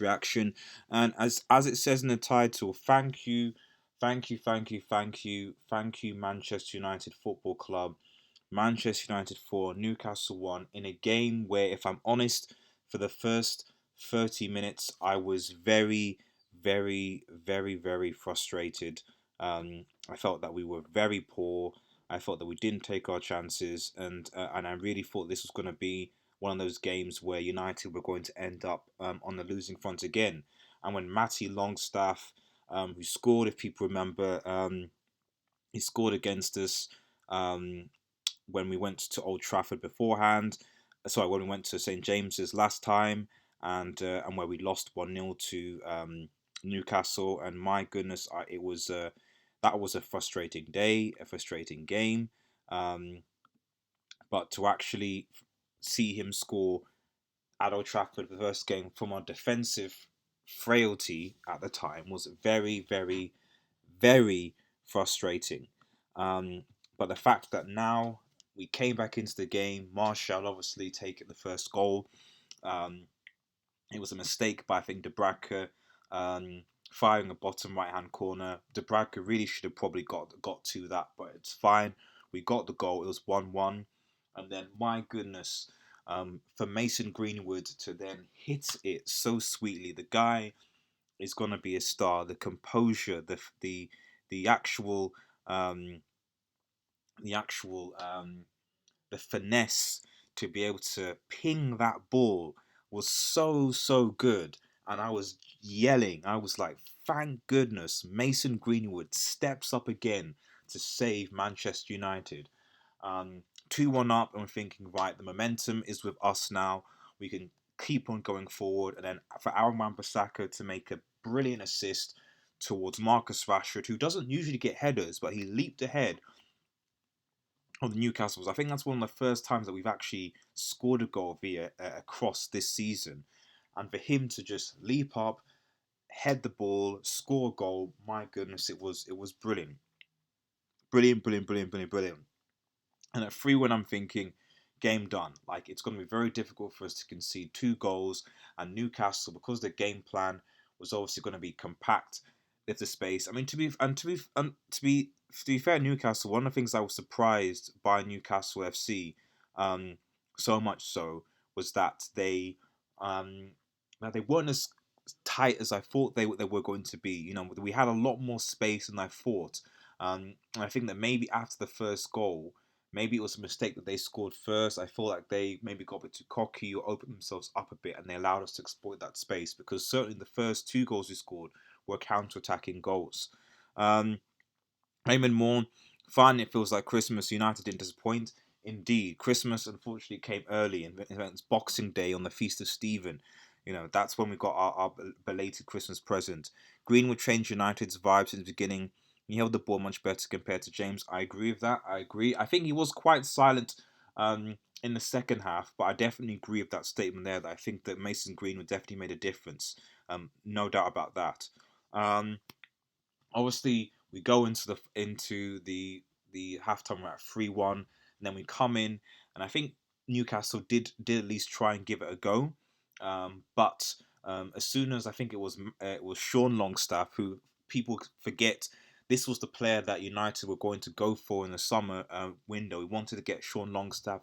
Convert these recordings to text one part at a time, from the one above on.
reaction. And as it says in the title, thank you, thank you, thank you, thank you, thank you, Manchester United Football Club. Manchester United 4, Newcastle 1, in a game where, if I'm honest, for the first 30 minutes, I was very, very, very, very frustrated. I felt that we were very poor. I felt that we didn't take our chances, and I really thought this was going to be one of those games where United were going to end up on the losing front again. And when Matty Longstaff, who scored, if people remember, he scored against us. When we went to Old Trafford beforehand. Sorry, when we went to St James's last time, and where we lost 1-0 to Newcastle. And my goodness, it was that was a frustrating day, a frustrating game. Um, but to actually see him score at Old Trafford the first game from our defensive frailty at the time was very, very, very frustrating. Um, but the fact that now we came back into the game, Martial obviously taking the first goal. Um, it was a mistake by, I think, De firing a bottom right hand corner. De really should have probably got to that, but it's fine. We got the goal. It was 1-1. And then, my goodness, for Mason Greenwood to then hit it so sweetly. The guy is going to be a star. The composure, the actual um, the actual the finesse to be able to ping that ball was so good. And I was yelling. I was like, thank goodness Mason Greenwood steps up again to save Manchester United. 2-1 up, and we're thinking, right, the momentum is with us now. We can keep on going forward. And then for Aaron Wan-Bissaka to make a brilliant assist towards Marcus Rashford, who doesn't usually get headers, but he leaped ahead of the Newcastles. I think that's one of the first times that we've actually scored a goal via a cross this season. And for him to just leap up, head the ball, score a goal, my goodness, it was brilliant. Brilliant, brilliant, brilliant, brilliant, brilliant. And at 3-1, I'm thinking, game done. Like, it's going to be very difficult for us to concede 2 goals. And Newcastle, because the game plan was obviously going to be compact, lift the space. I mean, to be fair, Newcastle. One of the things I was surprised by Newcastle FC, so much so, was um, that they weren't as tight as I thought they were going to be. You know, we had a lot more space than I thought. And I think that maybe after the first goal, maybe it was a mistake that they scored first. I feel like they maybe got a bit too cocky or opened themselves up a bit, and they allowed us to exploit that space, because certainly the first 2 goals we scored were counter-attacking goals. Um, Raymond Morn, finally it feels like Christmas. United didn't disappoint. Indeed, Christmas unfortunately came early, and it's Boxing Day on the Feast of Stephen. You know, that's when we got our belated Christmas present. Greenwood changed United's vibes in the beginning. He held the ball much better compared to James. I agree with that. I agree. I think he was quite silent in the second half, but I definitely agree with that statement there, that I think that Mason Greenwood definitely made a difference. No doubt about that. Um, Obviously, we go into the halftime. We're at 3-1, and then we come in, and I think Newcastle did at least try and give it a go. But as soon as, I think it was Sean Longstaff, who people forget, this was the player that United were going to go for in the summer window. We wanted to get Sean Longstaff,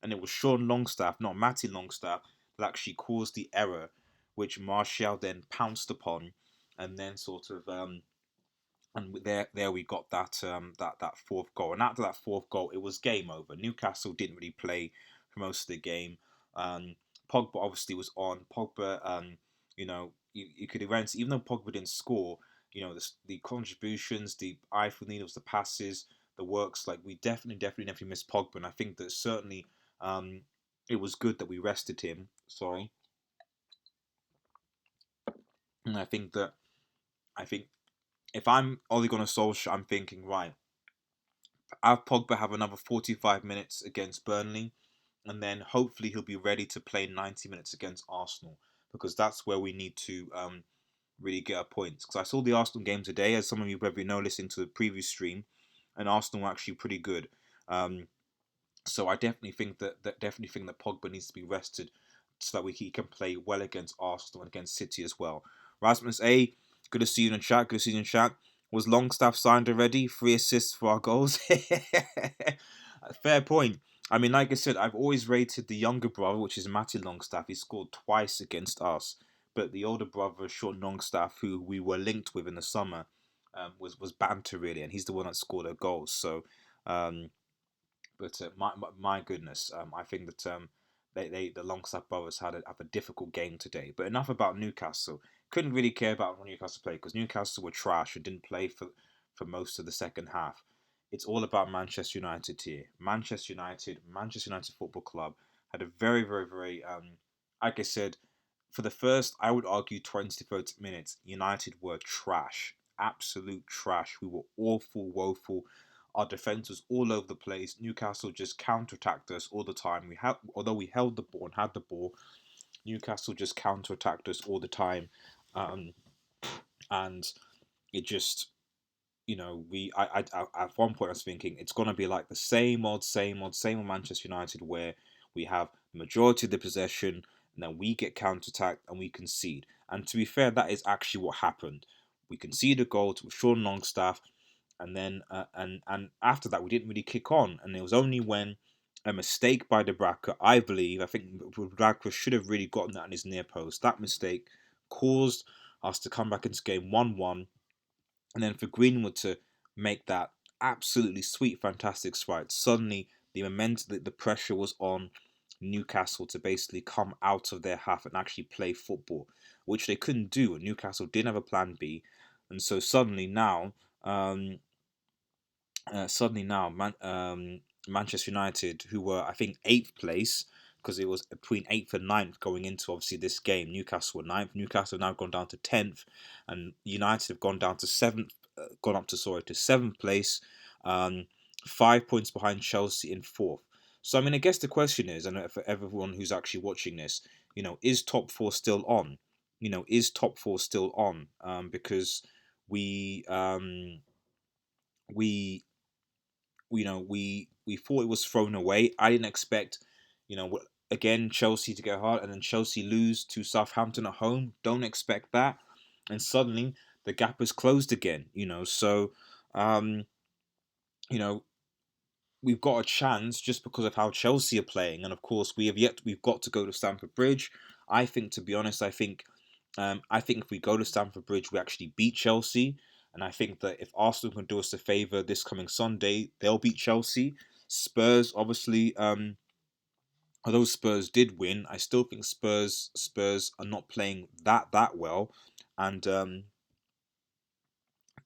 and it was Sean Longstaff, not Matty Longstaff, that actually caused the error, which Martial then pounced upon, and then sort of and there we got that fourth goal. And after that fourth goal, it was game over. Newcastle didn't really play for most of the game. Um, Pogba obviously was on. Pogba, you could event, even though Pogba didn't score, the contributions, the eye for the needles, the passes, the works, like, we definitely missed Pogba. And I think that certainly it was good that we rested him. Sorry. And I think if I'm Ole Gunnar Solskjaer, I'm thinking, right, have Pogba have another 45 minutes against Burnley, and then hopefully he'll be ready to play 90 minutes against Arsenal, because that's where we need to really get our points. Because I saw the Arsenal game today, as some of you probably know, listening to the previous stream, and Arsenal were actually pretty good. So I definitely think that Pogba needs to be rested so that he can play well against Arsenal and against City as well. Rasmus A, good to see you in the chat. Good to see you in the chat. Was Longstaff signed already? 3 assists for our goals. Fair point. I mean, like I said, I've always rated the younger brother, which is Matty Longstaff. He scored twice against us. But the older brother, Sean Longstaff, who we were linked with in the summer, was banter really, and he's the one that scored our goals. So, but my goodness, I think that the Longstaff brothers have a difficult game today. But enough about Newcastle. Couldn't really care about when Newcastle played because Newcastle were trash and didn't play for most of the second half. It's all about Manchester United here. Manchester United Football Club had a very, very, very, like I said, for the first, I would argue, 20 to 30 minutes, United were trash. Absolute trash. We were awful, woeful. Our defence was all over the place. Newcastle just counter-attacked us all the time. Although we held the ball and had the ball, Newcastle just counter-attacked us all the time. And it just, at one point I was thinking it's gonna be like the same old Manchester United where we have the majority of the possession and then we get counter-attacked and we concede. And to be fair, that is actually what happened. We conceded a goal with Sean Longstaff, and then and after that we didn't really kick on. And it was only when a mistake by Debraka, I think Debraka should have really gotten that in his near post. That mistake caused us to come back into game 1-1. And then for Greenwood to make that absolutely sweet, fantastic strike, suddenly the momentum, the pressure was on Newcastle to basically come out of their half and actually play football, which they couldn't do. And Newcastle didn't have a plan B, and so suddenly now, Manchester United, who were I think 8th place, because it was between 8th and 9th going into obviously this game. Newcastle were 9th. Newcastle have now gone down to 10th, and United have gone down to 7th, gone up to 7th place, 5 points behind Chelsea in 4th. So I mean, I guess the question is, and for everyone who's actually watching this, is top 4 still on? Is top 4 still on? Because we we we thought it was thrown away. I didn't expect, again, Chelsea to get hard and then Chelsea lose to Southampton at home. Don't expect that. And suddenly the gap is closed again, So, you know, we've got a chance just because of how Chelsea are playing. And of course, we've got to go to Stamford Bridge. I think, to be honest, I think if we go to Stamford Bridge, we actually beat Chelsea. And I think that if Arsenal can do us a favour this coming Sunday, they'll beat Chelsea. Spurs, obviously, although Spurs did win, I still think Spurs are not playing that well, and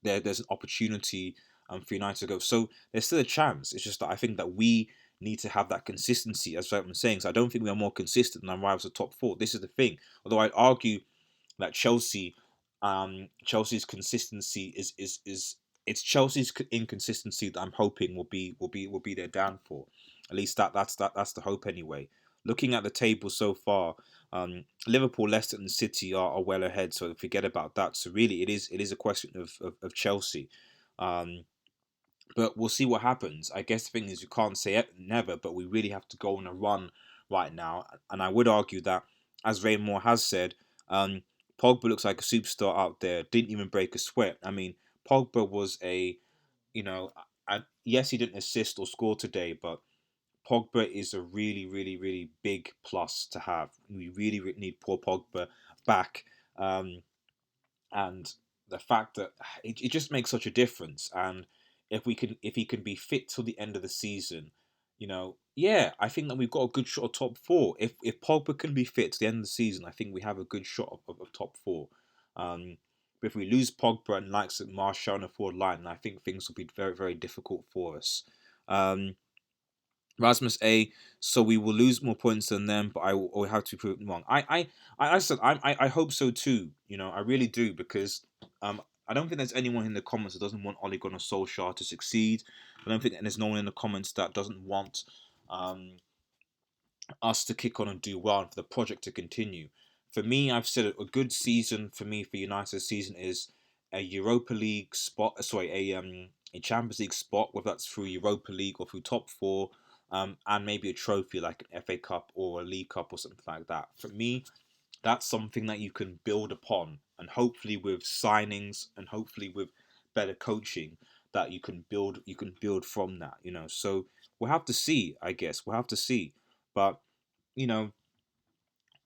there's an opportunity for United to go. So there's still a chance. It's just that I think that we need to have that consistency, as I'm saying. So I don't think we are more consistent than our rivals at top 4. This is the thing. Although I'd argue that Chelsea's consistency is it's Chelsea's inconsistency that I'm hoping will be their downfall. At least that's the hope anyway. Looking at the table so far, Liverpool, Leicester, and City are well ahead. So forget about that. So really, it is a question of Chelsea. But we'll see what happens. I guess the thing is, you can't say never, but we really have to go on a run right now. And I would argue that, as Raymore has said, Pogba looks like a superstar out there. Didn't even break a sweat. I mean, Pogba was yes, he didn't assist or score today, but Pogba is a really, really, really big plus to have. We really, really need poor Pogba back. And the fact that it just makes such a difference. And if he can be fit till the end of the season, I think that we've got a good shot of top 4. If Pogba can be fit to the end of the season, I think we have a good shot of top 4. But if we lose Pogba and likes of Martial on the forward line, I think things will be very, very difficult for us. Rasmus A. So we will lose more points than them, but I will have to prove it wrong. I hope so too. I really do, because I don't think there's anyone in the comments that doesn't want Ole Gunnar Solskjaer to succeed. I don't think there's no one in the comments that doesn't want us to kick on and do well and for the project to continue. For me, I've said a good season for me for United's season is a Europa League spot. A Champions League spot, whether that's through Europa League or through top 4. and maybe a trophy like an FA Cup or a League Cup or something like that. For me, that's something that you can build upon, and hopefully with signings and hopefully with better coaching, that you can build from that. So we'll have to see. I guess we'll have to see, but you know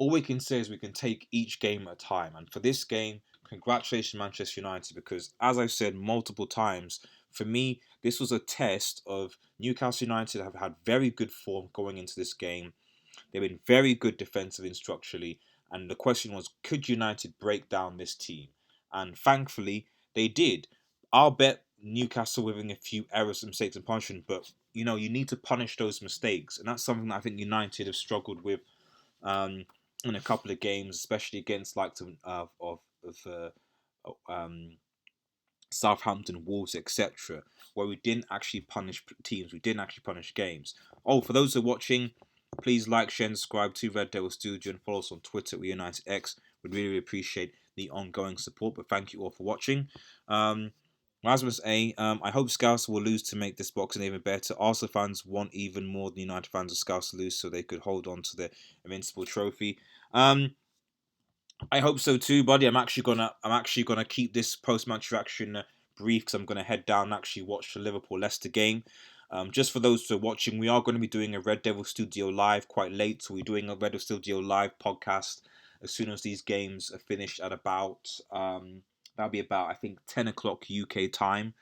all we can say is we can take each game at a time. And for this game, congratulations, Manchester United, because as I've said multiple times, for me, this was a test of Newcastle United have had very good form going into this game. They've been very good defensively and structurally. And the question was, could United break down this team? And thankfully, they did. I'll bet Newcastle within a few errors, mistakes, and punishment, but you need to punish those mistakes. And that's something that I think United have struggled with um, in a couple of games, especially against like um, Southampton, Wolves, etc., where we didn't actually punish teams, we didn't actually punish games. Oh, for those who are watching, please like, share, and subscribe to Red Devil Studio and follow us on Twitter at UnitedX. We'd really appreciate the ongoing support, but thank you all for watching. Rasmus A, I hope Scouts will lose to make this boxing even better. Arsenal fans want even more than United fans of Scouts to lose so they could hold on to the Invincible trophy. I hope so too, buddy. I'm actually gonna keep this post-match reaction brief because I'm gonna head down and actually watch the Liverpool-Leicester game. Just for those who are watching, we are going to be doing a Red Devil Studio live quite late, so we're doing a Red Devil Studio live podcast as soon as these games are finished at about that'll be about I think 10 o'clock UK time.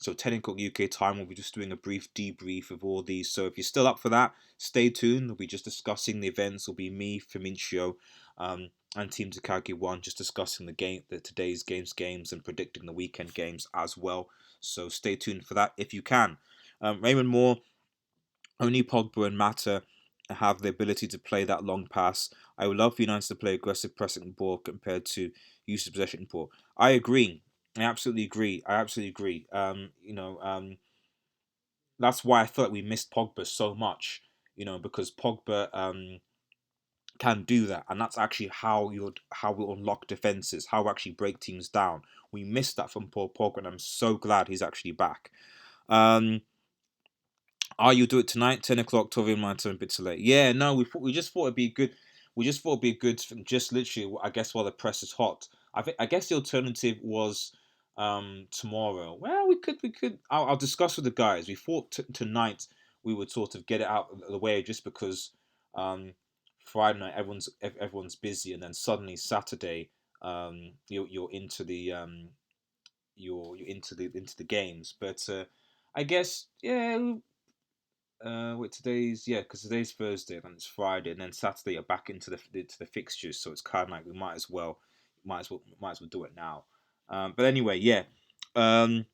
So 10 o'clock UK time, we'll be just doing a brief debrief of all these. So if you're still up for that, stay tuned. We'll be just discussing the events. It'll be me, Famincio, and Team Takagi One, just discussing today's games, and predicting the weekend games as well. So stay tuned for that if you can. Raymond Moore, only Pogba and Mata have the ability to play that long pass. I would love for United to play aggressive pressing ball compared to use of possession ball. I agree. I absolutely agree. That's why I thought we missed Pogba so much. Because Pogba can do that, and that's actually how we unlock defenses, how we actually break teams down. We missed that from Paul Pogba, and I'm so glad he's actually back. Are you do it tonight, 10 o'clock, 12 my time, a bit too late? Yeah, no, we just thought it'd be good. We just thought it'd be good, just literally, I guess, while the press is hot. I guess the alternative was tomorrow. Well, we could. I'll discuss with the guys. We thought tonight we would sort of get it out of the way, just because Friday night everyone's busy, and then suddenly Saturday you're into the you're into the games. But I guess yeah. Wait, because today's Thursday, and then it's Friday, and then Saturday you're back into the fixtures, so it's kind of like we might as well do it now. But anyway, yeah. Even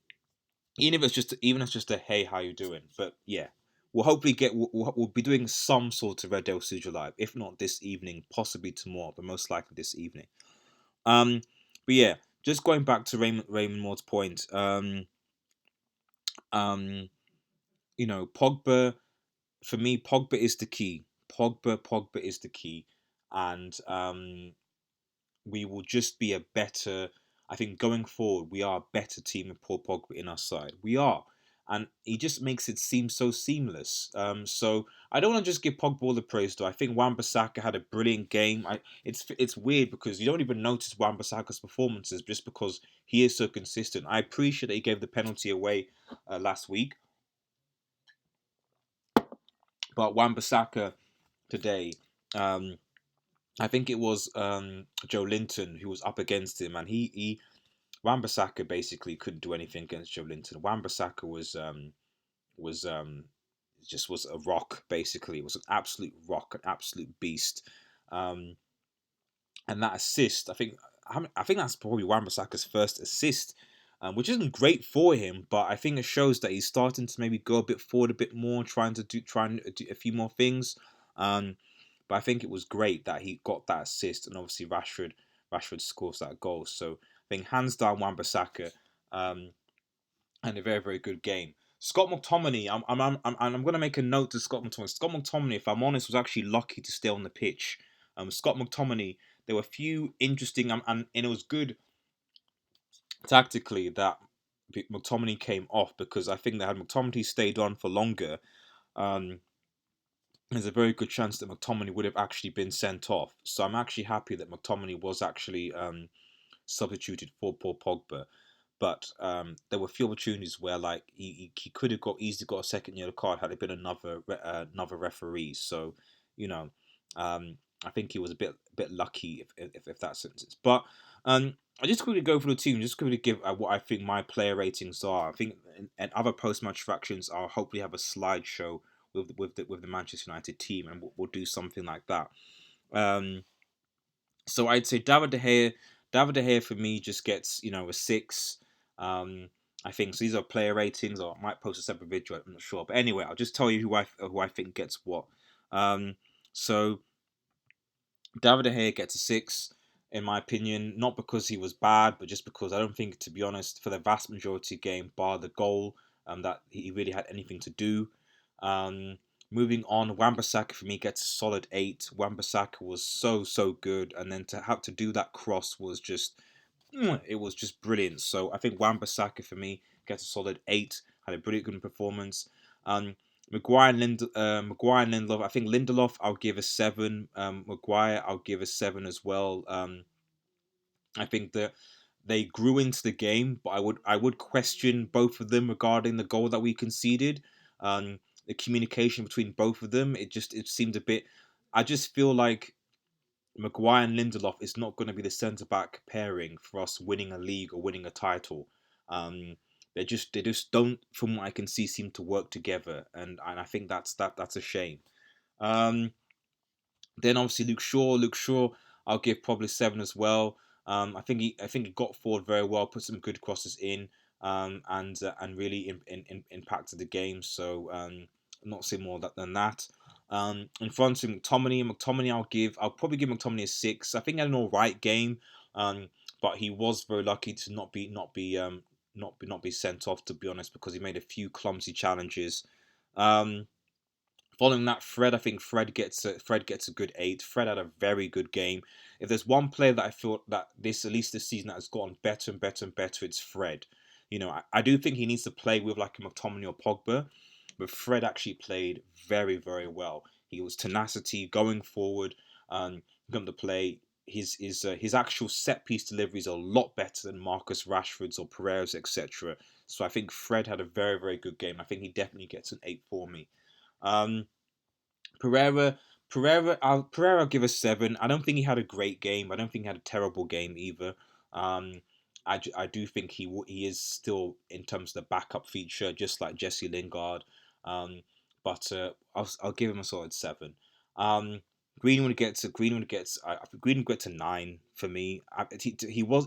if it's just a hey, how you doing? But yeah, we'll hopefully we'll be doing some sort of Red Devil Studio live, if not this evening, possibly tomorrow, but most likely this evening. Um, but yeah, just going back to Raymond Moore's point. Um, Pogba. For me, Pogba is the key. Pogba is the key, and we will just be a better. I think going forward, we are a better team with Paul Pogba in our side. We are, and he just makes it seem so seamless. So I don't want to just give Pogba all the praise, though. I think Wan-Bissaka had a brilliant game. It's weird because you don't even notice Wan-Bissaka's performances just because he is so consistent. I appreciate that he gave the penalty away last week, but Wan-Bissaka today. I think it was Joe Linton who was up against him, and he Wan-Bissaka basically couldn't do anything against Joe Linton. Wan-Bissaka was just was a rock basically. It was an absolute rock, an absolute beast. Um, and that assist, I think that's probably Wan-Bissaka's first assist, which isn't great for him, but I think it shows that he's starting to maybe go a bit forward a bit more, trying to do a few more things. Um, but I think it was great that he got that assist, and obviously Rashford scores that goal. So I think hands down Wan-Bissaka, um, and a very very good game. Scott McTominay, I'm going to make a note to Scott McTominay. Scott McTominay, if I'm honest, was actually lucky to stay on the pitch. Scott McTominay, there were a few interesting, and it was good tactically that McTominay came off, because I think that had McTominay stayed on for longer, um, there's a very good chance that McTominay would have actually been sent off. So I'm actually happy that McTominay was actually substituted for Paul Pogba. But there were a few opportunities where like he could have easily got a second yellow card had it been another referee. So you know, I think he was a bit lucky if that's sense. But I just quickly go through the team. Just quickly give what I think my player ratings are. I think and other post match fractions, I'll hopefully have a slideshow with the Manchester United team, and we'll do something like that. Um, so I'd say David De Gea for me just gets a 6. Um, I think so. These are player ratings, or I might post a separate video. I'm not sure, but anyway, I'll just tell you who I think gets what. Um, so David De Gea gets a 6, in my opinion, not because he was bad, but just because I don't think, to be honest, for the vast majority of the game, bar the goal, that he really had anything to do. Um, Moving on, Wan-Bissaka for me gets a solid 8. Wan-Bissaka was so good, and then to have to do that cross was just, it was just brilliant. So I think Wan-Bissaka for me gets a solid 8. Had a brilliant good performance. Maguire and Lindelof. I think Lindelof I'll give a 7. Maguire I'll give a 7 as well. I think that they grew into the game, but I would question both of them regarding the goal that we conceded. The communication between both of them, it seemed a bit. I just feel like Maguire and Lindelof is not going to be the centre back pairing for us winning a league or winning a title. Um, they just don't, from what I can see, seem to work together, and I think that's a shame. Um, then obviously Luke Shaw. Luke Shaw, I'll give probably 7 as well. I think he got forward very well, put some good crosses in, and really impacted the game. So not say more than that. In front of McTominay, I'll probably give McTominay a 6. I think he had an all right game, but he was very lucky to not be sent off, to be honest, because he made a few clumsy challenges. Um, Following that, I think Fred gets a good 8. Fred had a very good game. If there's one player that I feel that at least this season, that has gotten better and better and better, it's Fred. I do think he needs to play with like a McTominay or Pogba, but Fred actually played very, very well. He was tenacity going forward, come to play. His actual set piece delivery is a lot better than Marcus Rashford's or Pereira's, etc. So I think Fred had a very, very good game. I think he definitely gets an 8 for me. Um, Pereira, Pereira, I'll give a 7. I don't think he had a great game. I don't think he had a terrible game either. Um, I do think he is still in terms of the backup feature, just like Jesse Lingard. Um, but I'll give him a solid 7. Um, Greenwood gets a 9 for me.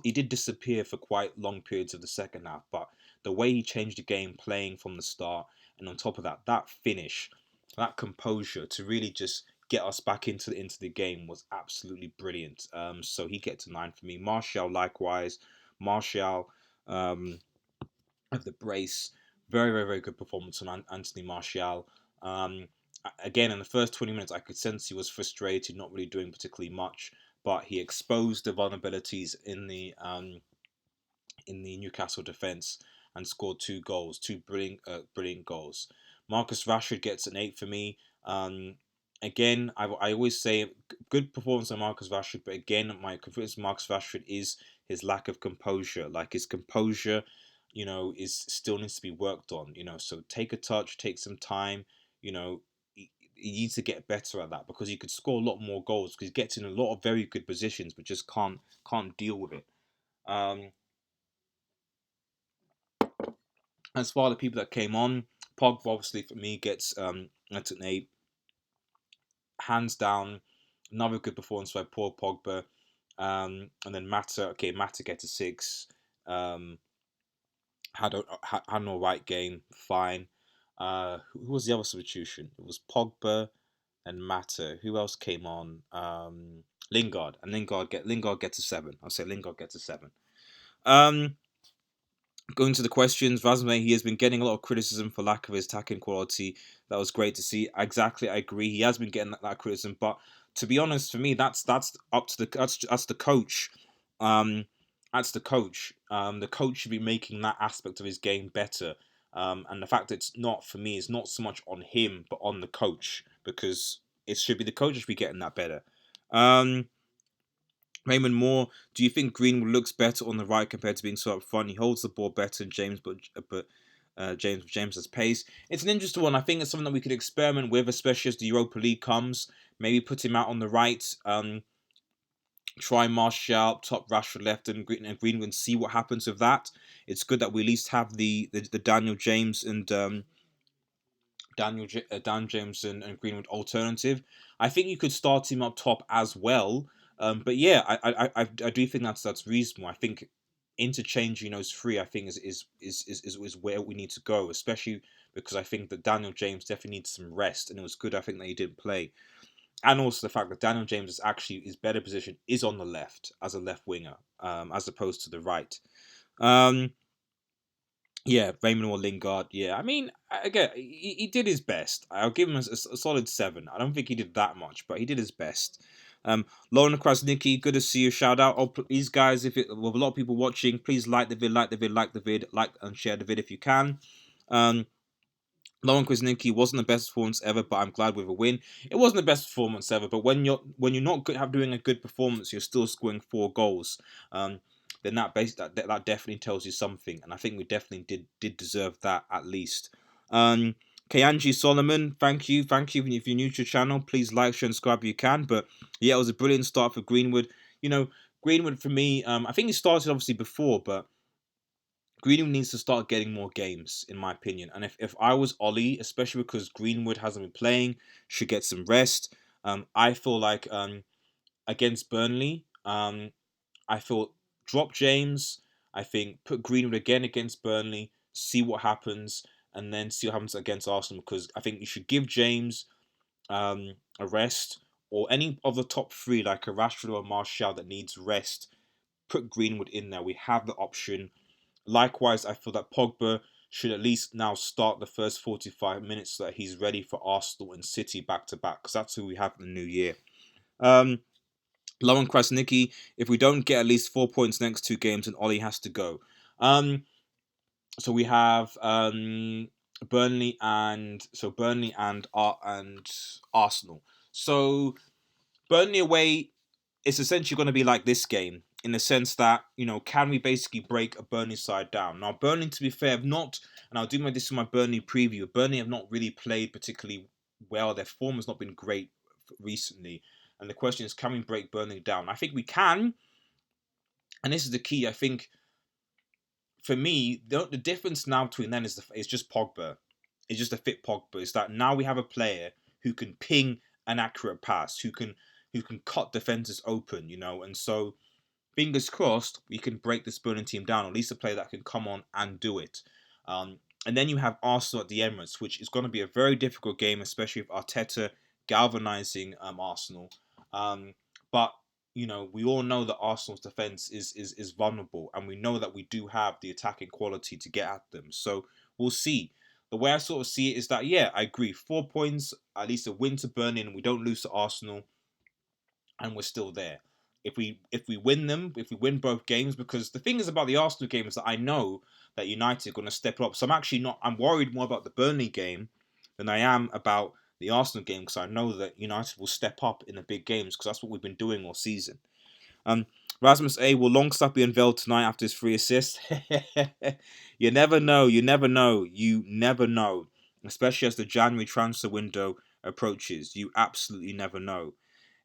He did disappear for quite long periods of the second half, but the way he changed the game, playing from the start, and on top of that finish, that composure to really just get us back into the game was absolutely brilliant. So he gets a 9 for me. Martial likewise. Martial of the brace, very, very, very good performance on Anthony Martial. Um, Again, in the first 20 minutes, I could sense he was frustrated, not really doing particularly much, but he exposed the vulnerabilities in the Newcastle defence and scored 2 goals, two brilliant goals. Marcus Rashford gets an 8 for me. Again, I always say good performance on Marcus Rashford, but again, my confidence in Marcus Rashford is his lack of composure. Like his composure, is still needs to be worked on. So take a touch, take some time. He needs to get better at that because he could score a lot more goals because he gets in a lot of very good positions, but just can't deal with it. Um, As far as the people that came on, Pogba obviously for me gets that's an 8, hands down. Another good performance by Paul Pogba, and then Mata. Okay, Mata gets a 6. Um, had an alright game, fine. Who was the other substitution? It was Pogba and Mata. Who else came on? Lingard, and Lingard gets a 7. I'll say Lingard gets a 7. Um, Going to the questions, Vasme, he has been getting a lot of criticism for lack of his attacking quality. That was great to see. Exactly, I agree. He has been getting that criticism, but to be honest, for me, that's up to that's the coach. That's the coach. The coach should be making that aspect of his game better. And the fact that it's not, for me, is not so much on him, but on the coach, because it should be the coach that should be getting that better. Raymond Moore, do you think Greenwood looks better on the right compared to being so up front? He holds the ball better than James, but James has pace. It's an interesting one. I think it's something that we could experiment with, especially as the Europa League comes. Maybe put him out on the right. Try Martial top, Rashford left, and Greenwood, see what happens with that. It's good that we at least have the Daniel James and Dan James and Greenwood alternative. I think you could start him up top as well. But yeah, I do think that's reasonable. I think interchanging those three, I think is where we need to go, especially because I think that Daniel James definitely needs some rest, and it was good, I think, that he didn't play. And also the fact that Daniel James is actually, his better position is on the left as a left winger, as opposed to the right. Yeah, Raymond or Lingard. Yeah, I mean, again, he did his best. I'll give him a solid 7. I don't think he did that much, but he did his best. Lauren Krasnicki, good to see you. Shout out. Oh, please, guys, with a lot of people watching, please like the vid, like and share the vid if you can. Lauren Kwasniewski wasn't the best performance ever, but I'm glad with a win. It wasn't the best performance ever, but when you're not doing a good performance, you're still scoring 4 goals. Then that definitely tells you something, and I think we definitely did deserve that at least. Kayanji Solomon, thank you. If you're new to the channel, please like, share, and subscribe if you can. But yeah, it was a brilliant start for Greenwood. Greenwood for me, I think he started obviously before, but Greenwood needs to start getting more games, in my opinion. And if I was Ollie, especially because Greenwood hasn't been playing, should get some rest. I feel like against Burnley, I feel drop James. I think put Greenwood again against Burnley, see what happens, and then see what happens against Arsenal. Because I think you should give James a rest, or any of the top 3, like a Rashford or a Martial that needs rest. Put Greenwood in there. We have the option. Likewise, I feel that Pogba should at least now start the first 45 minutes so that he's ready for Arsenal and City back to back, because that's who we have in the new year. Lauren Krasnicki, if we don't get at least 4 points next 2 games, then Ollie has to go. So we have Burnley and Arsenal. So Burnley away, it's essentially going to be like this game, in the sense that, can we basically break a Burnley side down? Now, Burnley, to be fair, have not, and I'll do this in my Burnley preview, Burnley have not really played particularly well. Their form has not been great recently. And the question is, can we break Burnley down? I think we can. And this is the key. I think, for me, the difference now between them is just Pogba. It's just a fit Pogba. It's that now we have a player who can ping an accurate pass, who can cut defenses open, and so fingers crossed we can break this Burnley team down, or at least a player that can come on and do it. And then you have Arsenal at the Emirates, which is going to be a very difficult game, especially with Arteta galvanising Arsenal. But we all know that Arsenal's defence is vulnerable, and we know that we do have the attacking quality to get at them. So we'll see. The way I sort of see it is that, yeah, I agree. 4 points, at least a win to Burnley, and we don't lose to Arsenal, and we're still there. If we win both games, because the thing is about the Arsenal game is that I know that United are going to step up. So I'm worried more about the Burnley game than I am about the Arsenal game, because I know that United will step up in the big games, because that's what we've been doing all season. Rasmus A, will Longstaff be unveiled tonight after his 3 assists? You never know. Especially as the January transfer window approaches. You absolutely never know.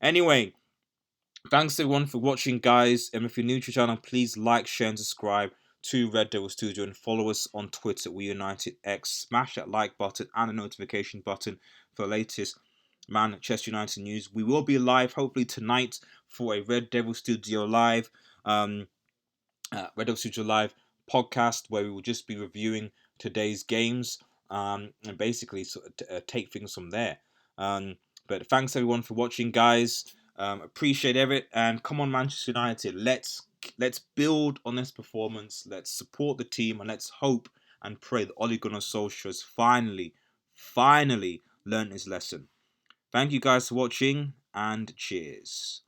Anyway, thanks everyone for watching, guys. And if you're new to the channel, please like, share, and subscribe to Red Devil Studio, and follow us on Twitter, We United X. Smash that like button and the notification button for the latest Manchester United news. We will be live hopefully tonight for a Red Devil Studio Live, podcast, where we will just be reviewing today's games, and basically take things from there. But thanks everyone for watching, guys. Appreciate it, and come on, Manchester United. Let's build on this performance. Let's support the team, and let's hope and pray that Ole Gunnar Solskjaer has finally learned his lesson. Thank you guys for watching, and cheers.